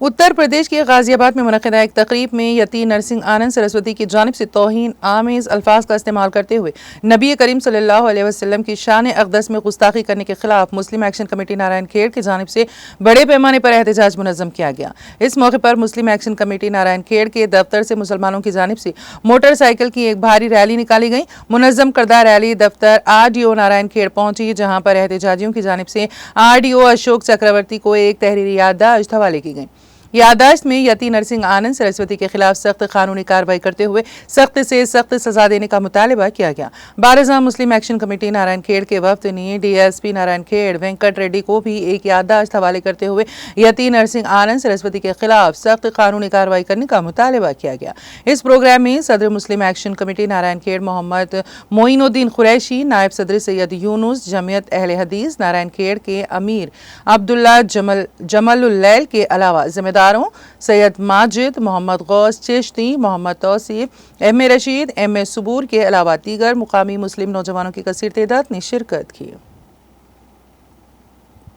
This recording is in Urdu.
اتر پردیش کے غازی آباد میں منعقدہ ایک تقریب میں یتی نرسنگ آنند سرسوتی کی جانب سے توہین آمیز الفاظ کا استعمال کرتے ہوئے نبی کریم صلی اللہ علیہ وسلم کی شان اقدس میں گستاخی کرنے کے خلاف مسلم ایکشن کمیٹی نارائن کھیڑ کی جانب سے بڑے پیمانے پر احتجاج منظم کیا گیا۔ اس موقع پر مسلم ایکشن کمیٹی نارائن کھیڑ کے دفتر سے مسلمانوں کی جانب سے موٹر سائیکل کی ایک بھاری ریلی نکالی گئی۔ منظم کردہ ریلی دفتر RDO نارائن کھیڑ پہنچی، جہاں پر احتجاجیوں کی جانب سے RDO اشوک چکرورتی کو ایک تحریری یادداشت حوالے کی گئی۔ یادداشت میں یتی نرسنگ آنند سرسوتی کے خلاف سخت قانونی کارروائی کرتے ہوئے سخت سے سخت سزا دینے کا مطالبہ کیا گیا۔ بارزاں مسلم ایکشن کمیٹی نارائن کھیڑ کے وفد نے DSP نارائن کھیڑ وینکٹ ریڈی کو بھی ایک یادداشت حوالے کرتے ہوئے یتی نرسنگ آنند سرسوتی کے خلاف سخت قانونی کارروائی کرنے کا مطالبہ کیا گیا۔ اس پروگرام میں صدر مسلم ایکشن کمیٹی نارائن کھیڑ محمد معین الدین قریشی، نائب صدر سید یونس، جمعیت اہل حدیث نارائن کھیڑ کے امیر عبداللہ جمل اللیل کے علاوہ ذمہ داروں سید ماجد، محمد غوث چشتی، محمد توصیف، رشید، صبور کے علاوہ دیگر مقامی مسلم نوجوانوں کی کثیر تعداد نے شرکت کی۔